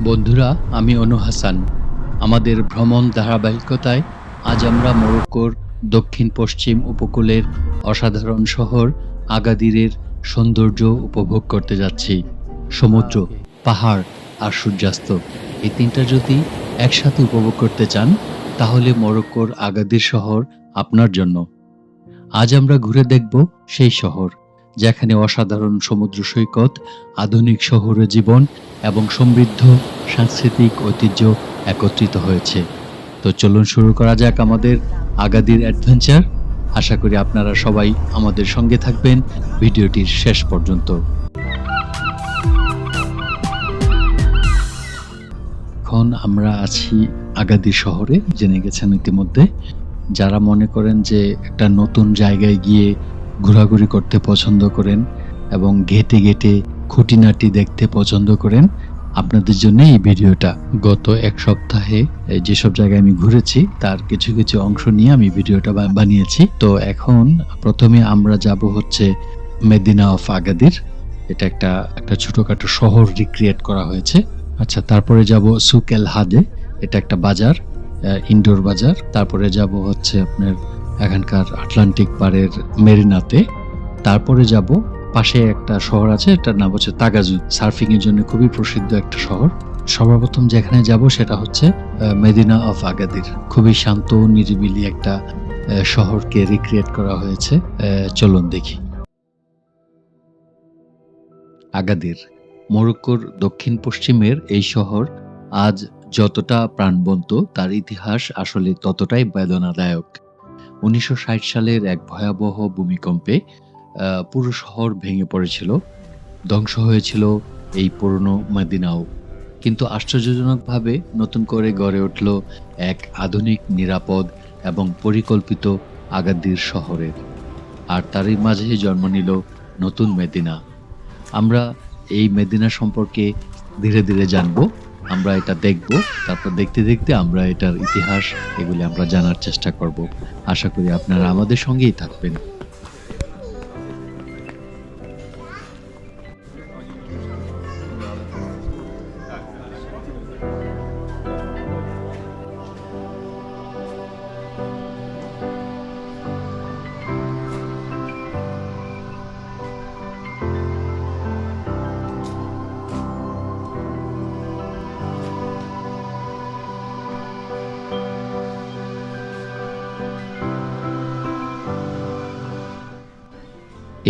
বন্ধুরা, আমি অনু হাসান। আমাদের ভ্রমণ ধারাবাহিকতায় আজ আমরা মরক্কোর দক্ষিণ-পশ্চিম উপকূলের অসাধারণ শহর আগাদিরের সৌন্দর্য উপভোগ করতে যাচ্ছি। সমুদ্র, পাহাড় আর সূর্যাস্ত, এই ৩টা যদি একসাথে উপভোগ করতে চান, তাহলে মরক্কোর আগাদির শহর আপনার জন্য। আজ আমরা ঘুরে দেখব সেই শহর, যেখানে অসাধারণ সমুদ্র সৈকত, আধুনিক শহুরে জীবন এবং সমৃদ্ধ সাংস্কৃতিক ঐতিহ্য একত্রিত হয়েছে। তো চলুন শুরু করা যাক আমাদের আগাদির অ্যাডভেঞ্চার। আশা করি আপনারা সবাই আমাদের সঙ্গে থাকবেন ভিডিওটির শেষ পর্যন্ত। এখন আমরা আছি আগাদির শহরে, জেনে গেছেন ইতিমধ্যে। যারা মনে করেন যে একটা নতুন জায়গায় গিয়ে ঘোরাঘুরি করতে পছন্দ করেন এবং ঘেঁটে ঘেঁটে খুঁটিনাটি দেখতে পছন্দ করেন, আপনাদের জন্য এই ভিডিওটা। গত এক সপ্তাহে যেসব জায়গায় আমি ঘুরেছি তার কিছু কিছু অংশ নিয়ে আমি ভিডিওটা বানিয়েছি। তো এখন প্রথমে আমরা যাব হচ্ছে মেদিনা অফ আগাদির। এটা একটা ছোটখাটো শহর রিক্রিয়েট করা হয়েছে। আচ্ছা, তারপরে যাব সুক এল হাদে, এটা একটা বাজার, ইনডোর বাজার। তারপরে যাব হচ্ছে আপনার এখানকার আটলান্টিক পাড়ের মেরিনাতে। তারপরে যাব পাশে একটা শহর আছে, এটার নাম হচ্ছে তাগাজুদ, সার্ফিং এর জন্য খুবই প্রসিদ্ধ একটা শহর। সর্বপ্রথম যেখানে যাব সেটা হচ্ছে মেদিনা অফ আগাদির। খুবই শান্ত নিরিবিলি একটা শহরকে রিক্রিয়েট করা হয়েছে। চলুন দেখি। আগাদির, মরক্কোর দক্ষিণ পশ্চিমের এই শহর আজ যতটা প্রাণবন্ত, তার ইতিহাস আসলে ততটাই বেদনাদায়ক। ১৯৬০ সালের এক ভয়াবহ ভূমিকম্পে পুরো শহর ভেঙে পড়েছিল, ধ্বংস হয়েছিল এই পুরনো মদিনাও। কিন্তু আশ্চর্যজনকভাবে নতুন করে গড়ে উঠল এক আধুনিক, নিরাপদ এবং পরিকল্পিত আগাদির শহরের। আর তারই মাঝেই জন্ম নিল নতুন মেদিনা। আমরা এই মেদিনা সম্পর্কে ধীরে ধীরে জানবো, আমরা এটা দেখব, তারপর দেখতে দেখতে আমরা এটার ইতিহাস এগুলি আমরা জানার চেষ্টা করব। আশা করি আপনারা আমাদের সঙ্গেই থাকবেন।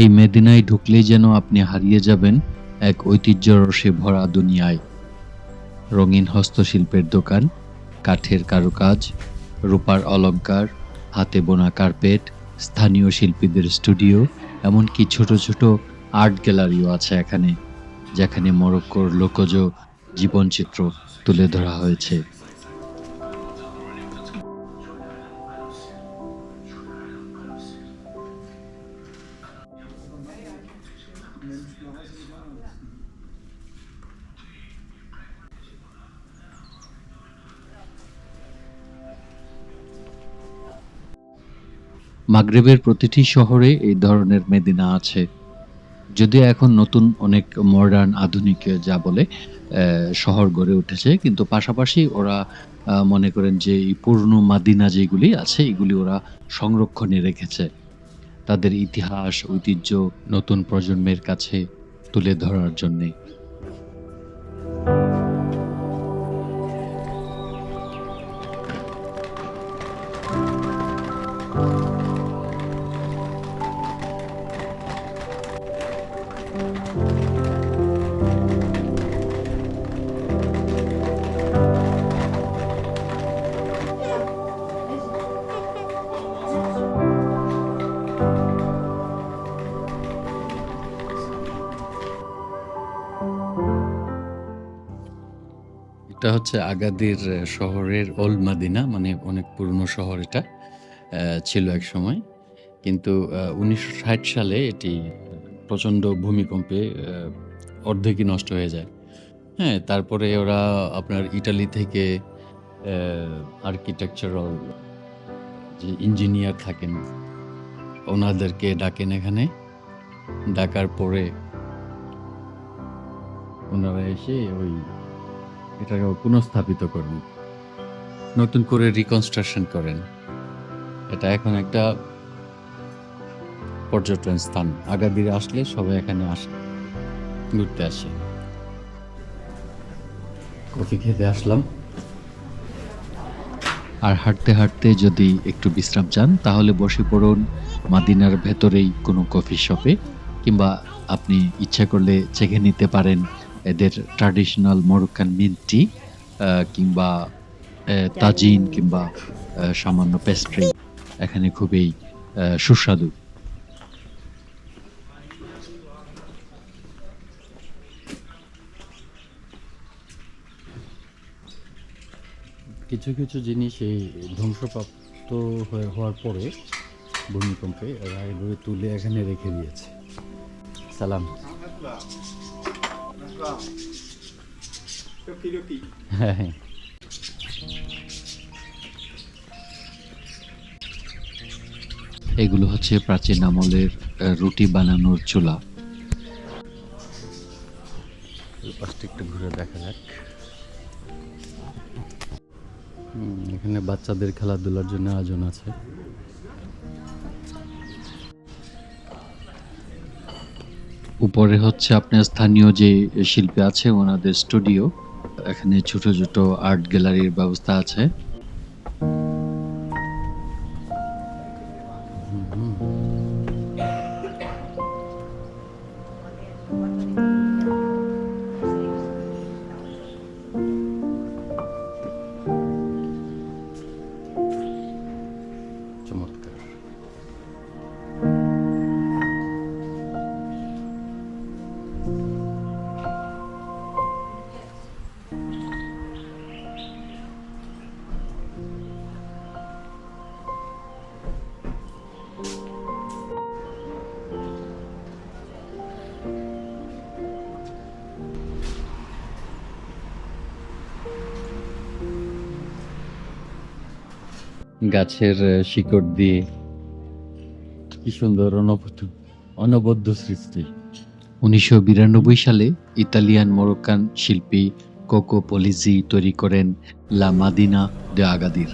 এই মেদিনায় ঢুকলেই যেন আপনি হারিয়ে যাবেন এক ঐতিহ্যরসে ভরা দুনিয়ায়। রঙিন হস্তশিল্পের দোকান, কাঠের কারুকাজ, রূপার অলংকার, হাতে বোনা কার্পেট, স্থানীয় শিল্পীদের স্টুডিও, এমনকি ছোট ছোট আর্ট গ্যালারিও আছে এখানে, যেখানে মরক্কোর লোকজ জীবনচিত্র তুলে ধরা হয়েছে। মাগরেবের প্রতিটি শহরে এই ধরনের মেদিনা আছে, যদিও এখন নতুন অনেক মডার্ন আধুনিক যা বলে শহর গড়ে উঠেছে, কিন্তু পাশাপাশি ওরা মনে করেন যে এই পুরনো মাদিনা যেগুলি আছে এগুলি ওরা সংরক্ষণে রেখেছে, তাদের ইতিহাস ঐতিহ্য নতুন প্রজন্মের কাছে তুলে ধরার জন্যে। এটা হচ্ছে আগাদির শহরের ওল্ড মাদিনা, মানে অনেক পুরনো শহর এটা ছিল এক সময়। কিন্তু ১৯৬০ সালে এটি প্রচণ্ড ভূমিকম্পে অর্ধেকই নষ্ট হয়ে যায়। হ্যাঁ, তারপরে ওরা আপনার ইটালি থেকে আর্কিটেকচারাল যে ইঞ্জিনিয়ার থাকেন ওনাদেরকে ডাকেন এখানে। ডাকার পরে ওনারা এসে ওই এটাকে পুনঃস্থাপিত করেন, নতুন করে রিকনস্ট্রাকশন করেন। এটা এখন একটা পর্যটন স্থান। আগাদিরে আসলে সবাই এখানে আসে, ঘুরতে আসে। কফি খেতে আসলাম। আর হাঁটতে হাঁটতে যদি একটু বিশ্রাম চান তাহলে বসে পড়ুন মাদিনার ভেতরেই কোনো কফি শপে, কিংবা আপনি ইচ্ছা করলে চেখে নিতে পারেন এদের ট্র্যাডিশনাল মরক্কান মিন্ট টি, কিংবা তাজিন, কিংবা সামান্য পেস্ট্রি এখানে খুবই সুস্বাদু। কিছু কিছু জিনিস এই ধ্বংসপ্রাপ্ত হওয়ার পরে ভূমিকম্পে এরা এগুলো তুলে এখানে রেখে দিয়েছে। সালাম। হ্যাঁ হ্যাঁ, এগুলো হচ্ছে প্রাচীন আমলের রুটি বানানোর চুলা। পাশটা একটু ঘুরে দেখা যাক। এখানে বাচ্চাদের খেলাধুলার জন্য আয়োজন আছে। উপরে হচ্ছে আপনার স্থানীয় যে শিল্পী আছে ওনাদের স্টুডিও। এখানে ছোট ছোট আর্ট গ্যালারির ব্যবস্থা আছে। চমৎকার। গাছের শিকড় দিয়ে কি সুন্দর অনবদ্য সৃষ্টি। 1992 সালে ইতালিয়ান মরক্কান শিল্পী কোকো পলিজি তৈরি করেন লা মাদিনা দে আগাদির,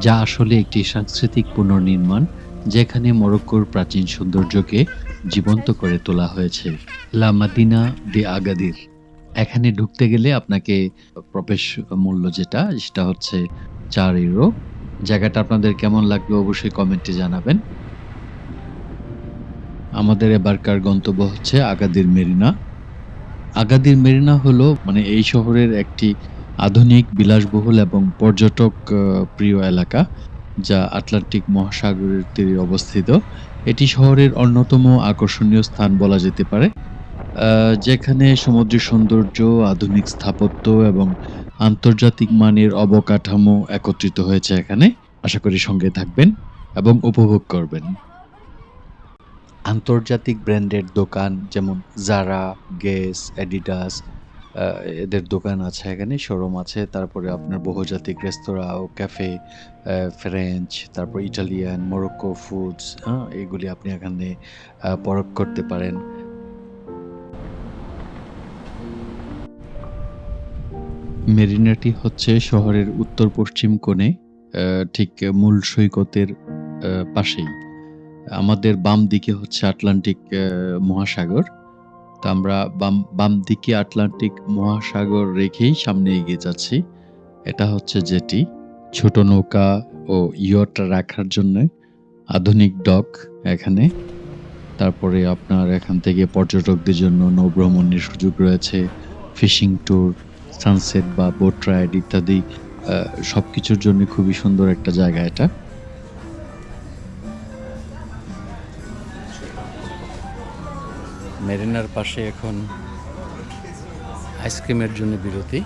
যা আসলে একটি সাংস্কৃতিক পুনর্নির্মাণ যেখানে মরক্কোর প্রাচীন সৌন্দর্যকে জীবন্ত করে তোলা হয়েছে। লা মাদিনা দে আগাদির, এখানে ঢুকতে গেলে আপনাকে প্রবেশ মূল্য সেটা হচ্ছে 4 ইউরো। জায়গাটা আপনাদের কেমন লাগবে অবশ্যই কমেন্টে জানাবেন। আমাদের এবারকার গন্তব্য হচ্ছে আগাদির মেরিনা। আগাদির মেরিনা হলো এই শহরের একটি আধুনিক, বিলাসবহুল এবং পর্যটক প্রিয় এলাকা, যা আটলান্টিক মহাসাগরের তীরে অবস্থিত। এটি শহরের অন্যতম আকর্ষণীয় স্থান বলা যেতে পারে, যেখানে সমুদ্রের সৌন্দর্য, আধুনিক স্থাপত্য এবং আন্তর্জাতিক মানের অবকাঠামো একত্রিত হয়েছে এখানে। আশা করি সঙ্গে থাকবেন এবং উপভোগ করবেন। আন্তর্জাতিক ব্র্যান্ডের দোকান যেমন জারা, গেস, অ্যাডিডাস, এদের দোকান আছে এখানে, শোরুম আছে। তারপরে আপনার বহুজাতিক রেস্তোরাঁ ও ক্যাফে, ফ্রেঞ্চ, তারপর ইটালিয়ান, মরক্কো ফুডস, এগুলি আপনি এখানে পরখ করতে পারেন। মেরিনাটি হচ্ছে শহরের উত্তর-পশ্চিম কোণে, ঠিক মূল সৈকতের পাশেই। আমাদের বাম দিকে হচ্ছে আটলান্টিক মহাসাগর। তো আমরা বাম দিকে আটলান্টিক মহাসাগর রেখেই সামনে এগিয়ে যাচ্ছি। এটা হচ্ছে জেটি, ছোট নৌকা ও ইয়ট রাখার জন্য আধুনিক ডক এখানে। তারপরে আপনার এখান থেকে পর্যটকদের জন্য নৌভ্রমণের সুযোগ রয়েছে, ফিশিং ট্যুর, সানসেট বা বোট রাইড ইত্যাদি। সবকিছুর জন্য খুবই সুন্দর একটা জায়গা এটা। মেরিনার পাশে এখন আইসক্রিমের জন্য বিরতি।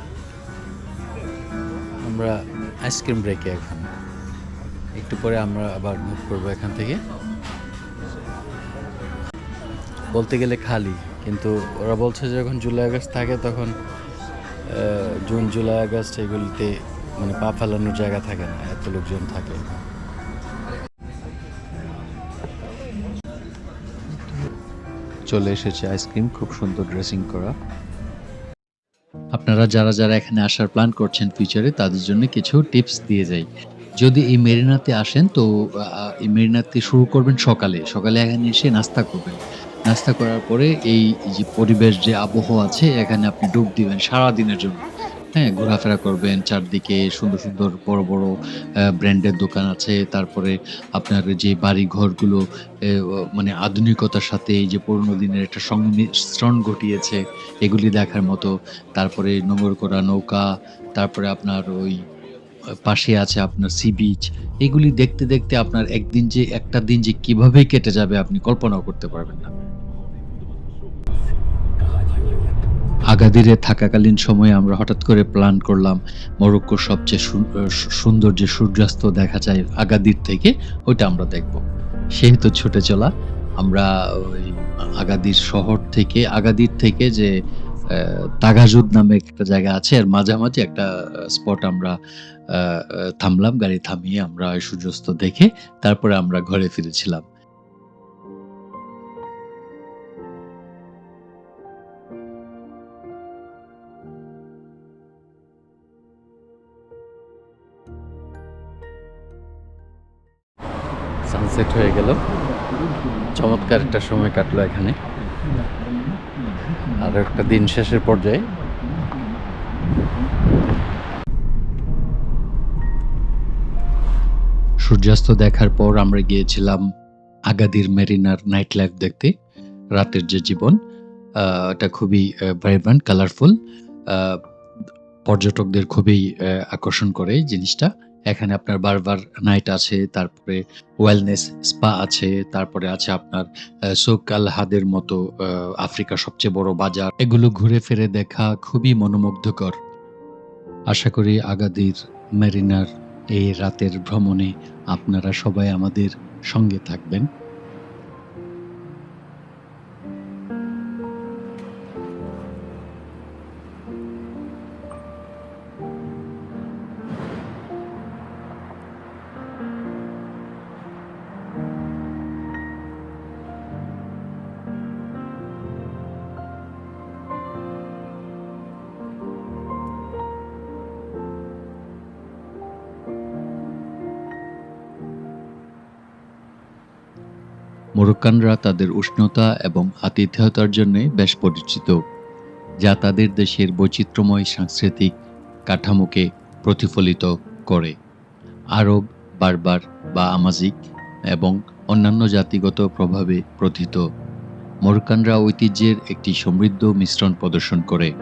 আমরা আইসক্রিম ব্রেকে এখন, একটু পরে আমরা আবার মুভ করবো এখান থেকে। বলতে গেলে খালি, কিন্তু ওরা বলছে যে যখন জুলাই আগস্ট থাকে তখন জুন, জুলাই, আগস্ট এগুলিতে পা ফেলানোর জায়গা থাকে না, এত লোকজন থাকে। চলে এসেছে আইসক্রিম, খুব সুন্দর ড্রেসিং করা। আপনারা যারা এখানে আসার প্ল্যান করছেন ফিউচারে তাদের জন্য কিছু টিপস দিয়ে যাই। যদি এই মেরিনাতে আসেন তো এই মেরিনাতে শুরু করবেন সকালে। সকালে এখানে এসে নাস্তা করবেন। নাস্তা করার পরে এই যে পরিবেশ যে আবহাওয়া আছে এখানে আপনি ডুব দিবেন সারাদিনের জন্য। হ্যাঁ? ঘোরাফেরা করবেন চারদিকে সুন্দর বড় ব্র্যান্ডের দোকান আছে। তারপরে আপনার যে বাড়িঘরগুলো মানে আধুনিকতার সাথে এই যে পুরোনো দিনের একটা সংমিশ্রণ ঘটিয়েছে এগুলি দেখার মতো। তারপরে নোঙর করা নৌকা, তারপরে আপনার ওই পাশে আছে আপনার সি বিচ। এগুলি দেখতে আপনার একটা দিন যে কিভাবে কেটে যাবে আপনি কল্পনাও করতে পারবেন না। আগাদিরে থাকাকালীন সময়ে আমরা হঠাৎ করে প্ল্যান করলাম মরক্কোর সবচেয়ে সুন্দর যে সূর্যাস্ত দেখা যায় আগাদির থেকে ওইটা আমরা দেখব। সেহেতু ছুটে চলা আমরা ওই আগাদির থেকে যে তাগাজুদ নামে একটা জায়গা আছে এর মাঝামাঝি একটা স্পট আমরা আ আ থামলাম। গাড়ি থামিয়ে আমরা ওই সূর্যাস্ত দেখে তারপরে আমরা ঘরে ফিরেছিলাম। সানসেট হয়ে গেল। চমৎকার একটা সময় কাটলো এখানে। আর একটা দিন শেষের পর্যায়ে। সূর্যাস্ত দেখার পর আমরা গিয়েছিলাম আগাদির মেরিনার নাইট লাইফ দেখতে। রাতের যে জীবন এটা খুবই ভাইব্রেন্ট, কালারফুল। আ পর্যটকদের খুবই আকর্ষণ করে এই জিনিসটা। এখানে আপনার বারবার নাইট আছে, তারপরে ওয়েলনেস স্পা আছে, তারপরে আছে আপনার সুক আল হাদের মতো আফ্রিকার সবচেয়ে বড় বাজার। এগুলো ঘুরে ফিরে দেখা খুবই মনোমুগ্ধকর। আশা করি আগাদির মেরিনার এই রাতের ভ্রমণে আপনারা সবাই আমাদের সঙ্গে থাকবেন। মোরক্কানরা তাদের উষ্ণতা এবং আতিথেয়তার জন্যে বেশ পরিচিত, যা তাদের দেশের বৈচিত্র্যময় সাংস্কৃতিক কাঠামোকে প্রতিফলিত করে। আরব, বার্বার বা আমাজিক এবং অন্যান্য জাতিগত প্রভাবে প্রথিত, মোরক্কানরা ঐতিহ্যের একটি সমৃদ্ধ মিশ্রণ প্রদর্শন করে।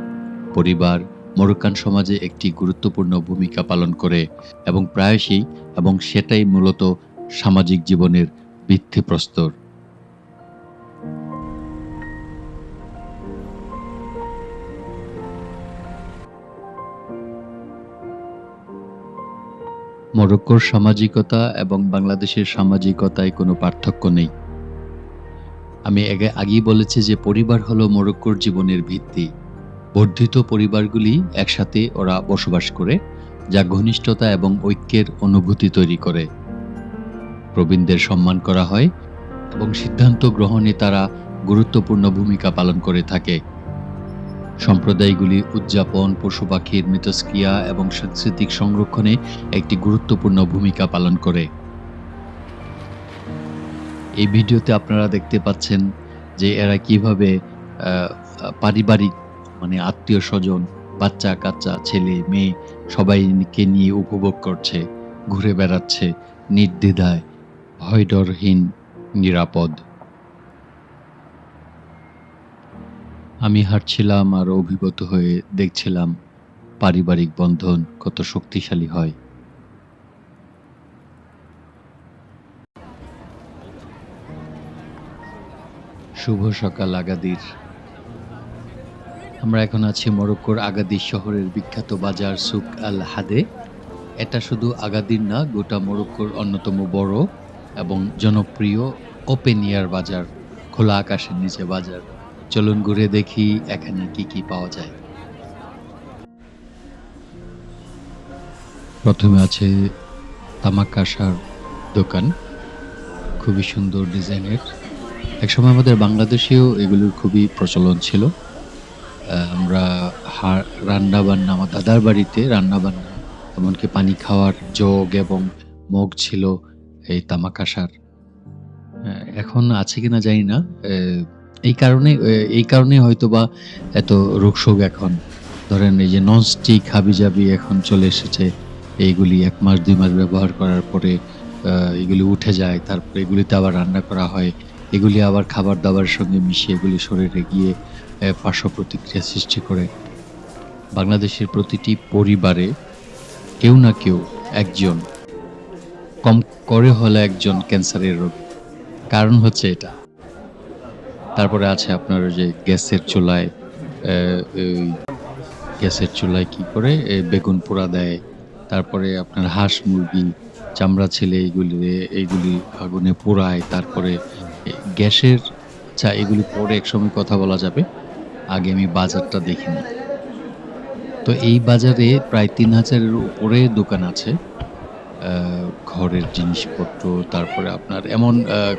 পরিবার মোরক্কান সমাজে একটি গুরুত্বপূর্ণ ভূমিকা পালন করে এবং সেটাই মূলত সামাজিক জীবনের ভিত্তিপ্রস্তর। মরক্কোর সামাজিকতা এবং বাংলাদেশের সামাজিকতায় কোনো পার্থক্য নেই। আমি আগেই বলেছি যে পরিবার হলো মরক্কোর জীবনের ভিত্তি। বর্ধিত পরিবারগুলি একসাথে ওরা বসবাস করে, যা ঘনিষ্ঠতা এবং ঐক্যের অনুভূতি তৈরি করে। প্রবীণদের সম্মান করা হয় এবং সিদ্ধান্ত গ্রহণে তারা গুরুত্বপূর্ণ ভূমিকা পালন করে থাকে। সম্প্রদায়গুলি উদযাপন, পশু-পাখির মিথস্ক্রিয়া এবং সাংস্কৃতিক সংরক্ষণে একটি গুরুত্বপূর্ণ ভূমিকা পালন করে। এই ভিডিওতে আপনারা দেখতে পাচ্ছেন যে এরা কিভাবে আ আ পারিবারিক মানে আত্মীয়স্বজন, বাচ্চা-কাচ্চা, ছেলে-মেয়ে সবাইকে নিয়ে উপভোগ করছে, ঘুরে বেড়াচ্ছে নির্দ্বিধায়, ভয়-ডরহীন, নিরাপদ। আমি হাঁটছিলাম আর অভিভূত হয়ে দেখছিলাম পারিবারিক বন্ধন কত শক্তিশালী হয়। শুভ সকাল আগাদির। আমরা এখন আছি মরক্কোর আগাদির শহরের বিখ্যাত বাজার সুক আল হাদে। এটা শুধু আগাদির না, গোটা মরক্কোর অন্যতম বড় এবং জনপ্রিয় ওপেন এয়ার বাজার, খোলা আকাশের নিচে বাজার। চলুন ঘুরে দেখি এখানে কি পাওয়া যায়। প্রথমে আছে তামাক কাঁসার দোকান, খুবই সুন্দর ডিজাইনের। একসময় আমাদের বাংলাদেশেও এগুলোর খুবই প্রচলন ছিল। আমরা রান্না-বান্না আমার দাদার বাড়িতে রান্না-বান্না, এমনকি পানি খাওয়ার জগ এবং মগ ছিল এই তামাক আশার। এখন আছে কিনা জানি না। এই কারণেই হয়তোবা এত রোগশোক এখন। ধরেন এই যে ননস্টিক হাবিজাবি এখন চলে এসেছে। এইগুলি ১ মাস ২ মাস ব্যবহার করার পরে এগুলি উঠে যায়। তারপরে এগুলিতে আবার রান্না করা হয়। এগুলি আবার খাবার-দাবারের সঙ্গে মিশিয়ে এগুলি শরীরে গিয়ে পার্শ্ব প্রতিক্রিয়া সৃষ্টি করে। বাংলাদেশের প্রতিটি পরিবারে কেউ না কেউ একজন, কম করে হলে একজন ক্যান্সারের রোগী। কারণ হচ্ছে এটা। তারপরে আছে আপনার ওই যে গ্যাসের চুলায় ওই গ্যাসের চুলায় কি করে বেগুন পোড়া দেয়। তারপরে আপনার হাঁস, মুরগি, চামড়া ছেলে এইগুলি আগুনে পোড়ায়। তারপরে গ্যাসের এগুলি পরে একসময় কথা বলা যাবে। আগে আমি বাজারটা দেখে নিই। তো এই বাজারে প্রায় ৩,০০০ এর উপরে দোকান আছে। আ ঘরের জিনিসপত্র, তারপরে আপনার এমন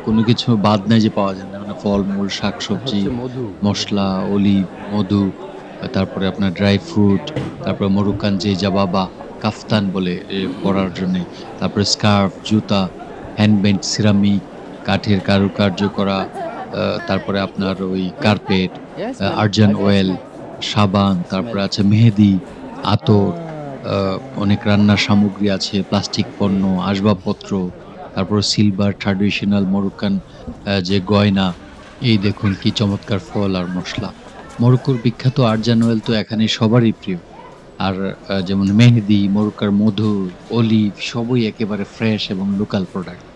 কোনো কিছু বাদ নাই যে পাওয়া যায় না। মানে ফলমূল, শাকসবজি, হচ্ছে মধু। মসলা, অলিভ, মধু, তারপরে আপনার ড্রাই ফ্রুট, তারপরে মরুক্কান যে জাবাবা, কাফতান বলে পরার জন্যে। তারপরে স্কার্ফ, জুতা, হ্যান্ডমেড সিরামিক, কাঠের কারুকার্য করা, তারপরে আপনার ওই carpet, Yes, man. আর্জান I can oil, smell. সাবান, তারপরে Smell. আছে মেহেদি, আতর, Ah, আ অনেক রান্নার সামগ্রী আছে, প্লাস্টিক পণ্য, আসবাবপত্র, তারপরে সিলভার ট্র্যাডিশনাল মরোক্কান যে গয়না। এই দেখুন কি চমৎকার ফল আর মসলা। মরক্কোর বিখ্যাত আরজান অয়েল তো এখানে সবারই প্রিয়। আর যেমন মেহেদি, মরক্কার মধু, অলিভ সবই একেবারে ফ্রেশ এবং লোকাল প্রোডাক্ট।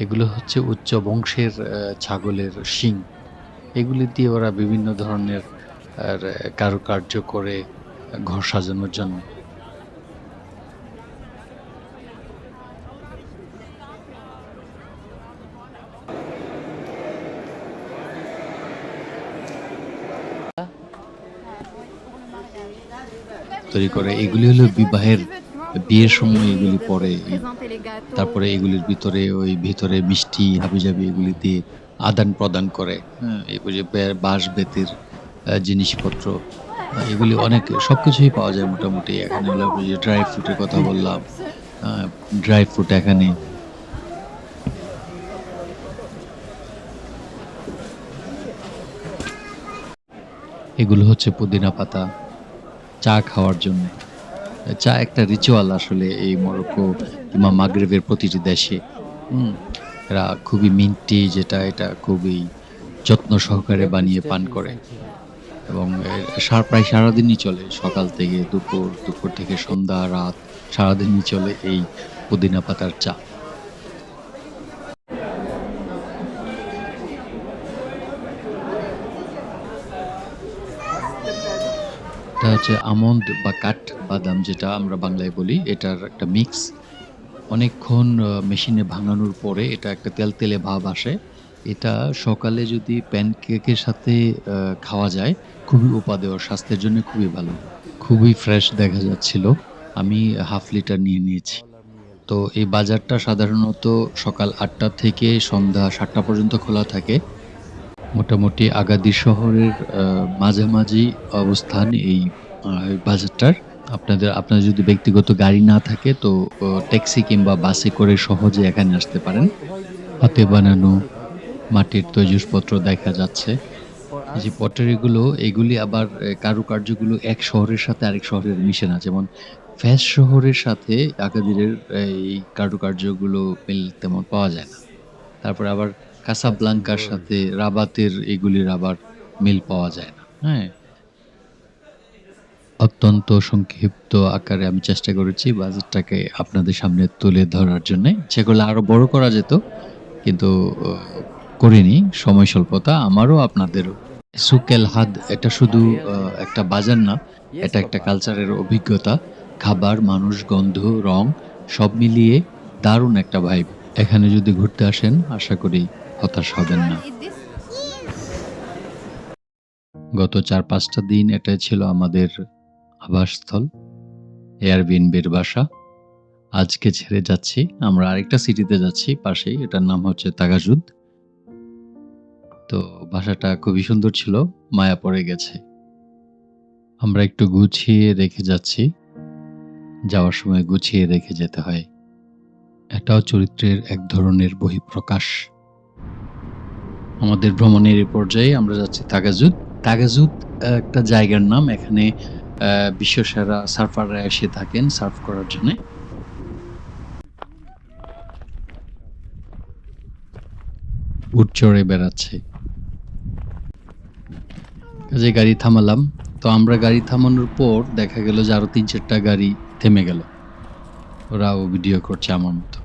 এগুলো হচ্ছে উচ্চ বংশের ছাগলের শিং। এগুলি দিয়ে ওরা বিভিন্ন ধরনের আর কারুকার্য করে ঘর সাজানোর জন্য। তৈরি করে। এগুলি হলো বিয়ের সময় এগুলি পরে। তারপরে এগুলির ভিতরে মিষ্টি হাবিজাবি এগুলি দিয়ে আদান-প্রদান করে। হ্যাঁ? এই যে বাঁশ-বেতের জিনিসপত্র, এগুলি অনেক সবকিছুই পাওয়া যায় মোটামুটি। এখানে হলো ওই যে ড্রাই ফ্রুটের কথা বললাম। আ ড্রাই ফ্রুট এখানে। এগুলো হচ্ছে পুদিনা পাতা, চা খাওয়ার জন্য। চা একটা রিচুয়াল আসলে এই মরক্কো কিংবা মাগরেবের প্রতিটি দেশে। হুম? এরা খুবই মিন্টি, এটা খুবই যত্ন সহকারে বানিয়ে পান Definitely. করে Thank you. এবং প্রায় সারাদিনই চলে। সকাল থেকে দুপুর, দুপুর থেকে সন্ধ্যা, রাত সারাদিনই চলে এই পুদিনা পাতার চা। এটা হচ্ছে আমন্ড বা কাঠবাদাম যেটা আমরা বাংলায় বলি, এটার একটা মিক্স। অনেকক্ষণ মেশিনে ভাঙানোর পরে এটা একটা তেলতেলে ভাব আসে। এটা সকালে যদি প্যানকেকের সাথে খাওয়া যায়, খুবই উপাদেয়, স্বাস্থ্যের জন্য খুবই ভালো। খুবই ফ্রেশ দেখা যাচ্ছিল। আমি হাফ লিটার নিয়ে নিয়েছি। তো এই বাজারটা সাধারণত সকাল ৮টা থেকে সন্ধ্যা ৭টা পর্যন্ত খোলা থাকে। মোটামুটি আগাদির শহরের মাঝামাঝি অবস্থান এই বাজারটার। আপনাদের যদি ব্যক্তিগত গাড়ি না থাকে তো ট্যাক্সি কিংবা বাসে করে সহজে এখানে আসতে পারেন। হাতে বানানো মাটির তৈজসপত্র দেখা যাচ্ছে। For এই us, যে পটারিগুলো এগুলি আবার কারুকার্যগুলো এক শহরের সাথে আরেক শহরের মিশে না। যেমন ফ্যাস শহরের সাথে আগাদিরের এই কারুকার্যগুলো মিল তেমন পাওয়া যায় না। তারপরে আবার that's কাসাব্লাঙ্কার good. সাথে রাবাতের এগুলির আবার মিল পাওয়া যায় না। হ্যাঁ? অত্যন্ত সংক্ষিপ্ত আকারে আমি চেষ্টা করেছি বাজেটটাকে আপনাদের সামনে তুলে ধরার জন্যে। সেগুলো আরো বড় করা যেত। কিন্তু অ করিনি। সময় স্বল্পতা আমারও আপনাদেরও। সুক এল হাদ এটা শুধু একটা বাজার না, Yes, এটা একটা Papa. কালচারের অভিজ্ঞতা। খাবার, মানুষ, গন্ধ, রং সব মিলিয়ে দারুণ একটা ভাইব। এখানে যদি ঘুরতে আসেন আশা করি হতাশ হবেন না। গত ৪-৫ টা দিন এটাই ছিল আমাদের আবাসস্থল, এয়ারবিএনবির বাসা। আজকে ছেড়ে যাচ্ছি। আমরা আরেকটা সিটিতে যাচ্ছি পাশেই। এটার নাম হচ্ছে তাগাজুদ। তো বাসাটা খুবই সুন্দর ছিল। মায়া পড়ে গেছে। আমরা একটু গুছিয়ে রেখে যাচ্ছি। যাওয়ার সময় গুছিয়ে রেখে যেতে হয়। এটাও চরিত্রের এক ধরনের বহিঃপ্রকাশ। আমাদের ভ্রমণের এই পর্যায়ে আমরা যাচ্ছি তাগাজুদ। তাগাজুদ একটা জায়গার নাম। এখানে বিশ্বসেরা সার্ফাররা এসে থাকেন সার্ফ করার জন্যে। উট চড়ে বেড়াচ্ছে। কাজে গাড়ি থামালাম। তো আমরা গাড়ি থামানোর পর দেখা গেল যে আরো ৩-৪ টা গাড়ি থেমে গেল। ওরাও ভিডিও করছে আমার মতো।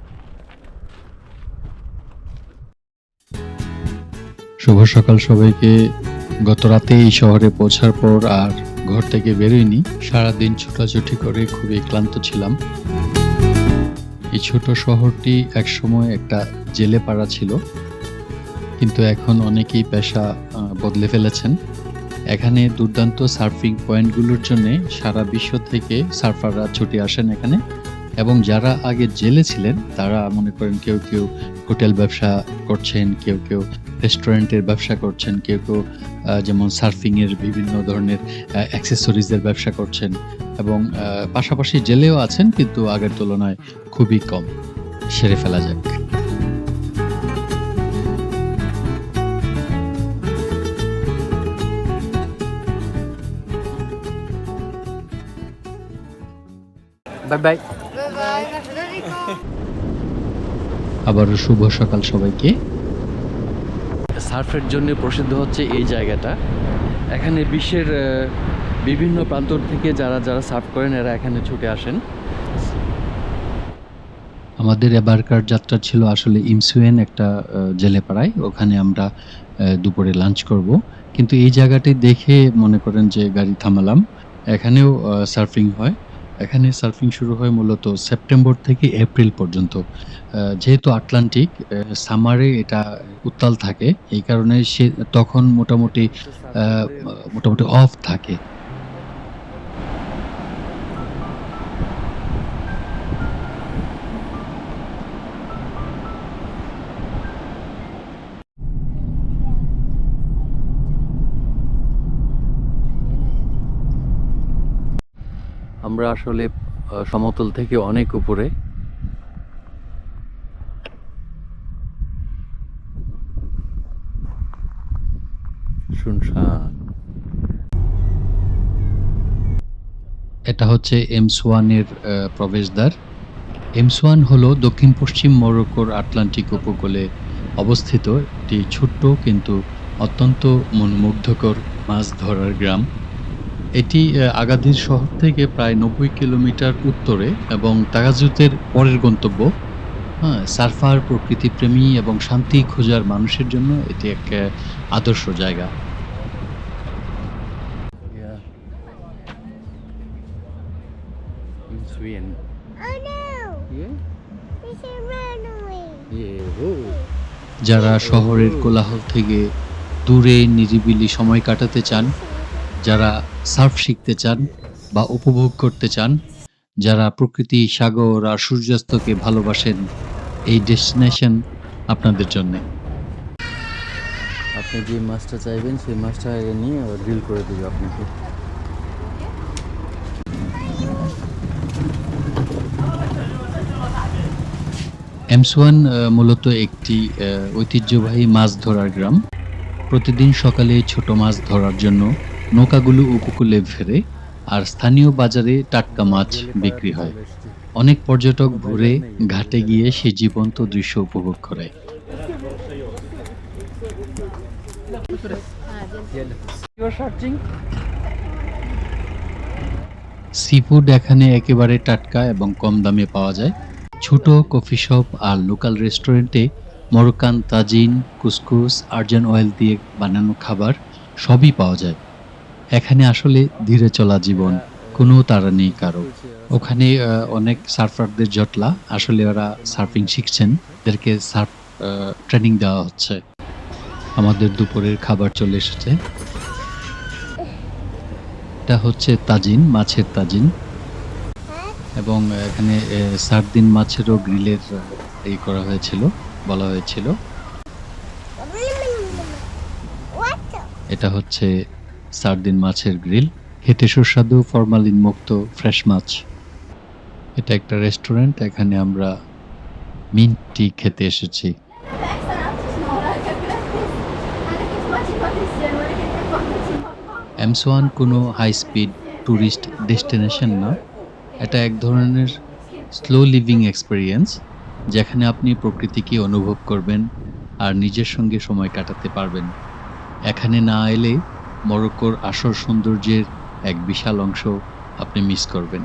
শুভ সকাল সবাইকে। গত রাতে এই শহরে পৌঁছার পর আর ঘর থেকে বেরোইনি। সারাদিন ছোটাছুটি করে খুবই ক্লান্ত ছিলাম। এই ছোট শহরটি একসময় একটা জেলে পাড়া ছিল, কিন্তু এখন অনেকেই পেশা বদলে ফেলেছেন। এখানে দুর্দান্ত সার্ফিং পয়েন্টগুলোর জন্য সারা বিশ্ব থেকে সার্ফাররা ছুটে আসেন এখানে। এবং যারা আগে জেলে ছিলেন তারা মনে করেন কেউ কেউ হোটেল ব্যবসা করছেন, কেউ কেউ রেস্টুরেন্টের ব্যবসা করছেন, কেউ কেউ যেমন সার্ফিং এর বিভিন্ন ধরনের অ্যাক্সেসরিজের ব্যবসা করছেন, এবং পাশাপাশি জেলেও আছেন, কিন্তু আগের তুলনায় খুবই কম। সেরে ফেলা যাক। Bye bye. আবারও শুভ সকাল সবাইকে। সার্ফের জন্য প্রসিদ্ধ হচ্ছে এই জায়গাটা। এখানে বিশ্বের বিভিন্ন প্রান্তর থেকে যারা যারা সার্ফ করেন এরা এখানে ছুটে আসেন। আমাদের এবারকার যাত্রা ছিল আসলে ইমসুয়েন একটা জেলেপাড়ায়। ওখানে আমরা দুপুরে লাঞ্চ করব, কিন্তু এই জায়গাটি দেখে মনে করেন যে গাড়ি থামালাম। এখানেও সার্ফিং হয়। এখানে সার্ফিং শুরু হয় মূলত সেপ্টেম্বর থেকে এপ্রিল পর্যন্ত। যেহেতু আটলান্টিক, সামারে এটা উত্তাল থাকে, এই কারণে সে তখন মোটামুটি অফ থাকে। আমরা আসলে সমতল থেকে অনেক উপরে। শুনশান। এটা হচ্ছে এমসওয়ানের প্রবেশদ্বার। এমসওয়ান হলো দক্ষিণ পশ্চিম মরক্কোর আটলান্টিক উপকূলে অবস্থিত একটি ছোট্ট কিন্তু অত্যন্ত মনোমুগ্ধকর মাছ ধরার গ্রাম। এটি আগাদির শহর থেকে প্রায় ৯০ কিলোমিটার উত্তরে এবং তাগাজুতের পরের গন্তব্য। হ্যাঁ, সার্ফার, প্রকৃতিপ্রেমী এবং শান্তি খোঁজার মানুষের জন্য এটি এক আদর্শ জায়গা। যারা শহরের কোলাহল থেকে দূরে নিরিবিলি সময় কাটাতে চান, যারা সার্ফ শিখতে চান বা উপভোগ করতে চান, যারা প্রকৃতি, সাগর আর সূর্যাস্তকে ভালোবাসেন, এই ডেস্টিনেশন আপনাদের জন্যে। আপনি যে মাছটা চাইবেন সেই মাছটা নিয়ে গ্রিল করে দেবে আপনাকে। এমসওয়ান মূলত একটি ঐতিহ্যবাহী মাছ ধরার গ্রাম। প্রতিদিন সকালে ছোট মাছ ধরার জন্য নৌকাগুলো উপকূলে ফেরে, আর স্থানীয় বাজারে টাটকা মাছ বিক্রি হয়। অনেক পর্যটক ঘুরে ঘাটে গিয়ে সেই জীবন্ত দৃশ্য উপভোগ করে। সিফুড এখানে একেবারে টাটকা এবং কম দামে পাওয়া যায়। ছোট কফি শপ আর লোকাল রেস্টুরেন্টে মরোক্কান তাজিন, কুসকুস, আর্জান অয়েল দিয়ে বানানো খাবার সবই পাওয়া যায়। এখানে আসলে ধীরে চলা জীবন, কোনো তাড়া নেই কারো। ওখানে অনেক সার্ফারদের জটলা। আসলে ওরা সার্ফিং শিখছেন, এদেরকে সার্ফ ট্রেনিং দেওয়া হচ্ছে। আমাদের দুপুরের খাবার চলে এসেছে। এটা হচ্ছে তাজিন, মাছের তাজিন। এবং এখানে সার্দিন মাছেরও গ্রিলের এই করা হয়েছিল, বলা হয়েছিল। এটা হচ্ছে সার্দিন মাছের গ্রিল, খেতে সুস্বাদু, ফরমালিন মুক্ত ফ্রেশ মাছ। এটা একটা রেস্টুরেন্ট, এখানে আমরা মিন্ট টি খেতে এসেছি। এমসোয়ান কোনো হাই স্পিড ট্যুরিস্ট ডেস্টিনেশন না, এটা এক ধরনের স্লো লিভিং এক্সপেরিয়েন্স, যেখানে আপনি প্রকৃতিকে অনুভব করবেন আর নিজের সঙ্গে সময় কাটাতে পারবেন। এখানে না এলে মরক্কোর আসল সৌন্দর্যের এক বিশাল অংশ আপনি মিস করবেন।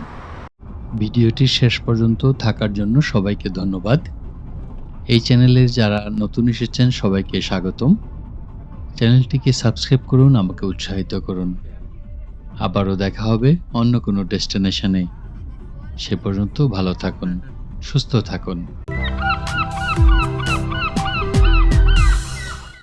ভিডিওটি শেষ পর্যন্ত থাকার জন্য সবাইকে ধন্যবাদ। এই চ্যানেলে যারা নতুন এসেছেন সবাইকে স্বাগতম। চ্যানেলটিকে সাবস্ক্রাইব করুন, আমাকে উৎসাহিত করুন। আবারও দেখা হবে অন্য কোনো ডেস্টিনেশনে। সে পর্যন্ত ভালো থাকুন, সুস্থ থাকুন।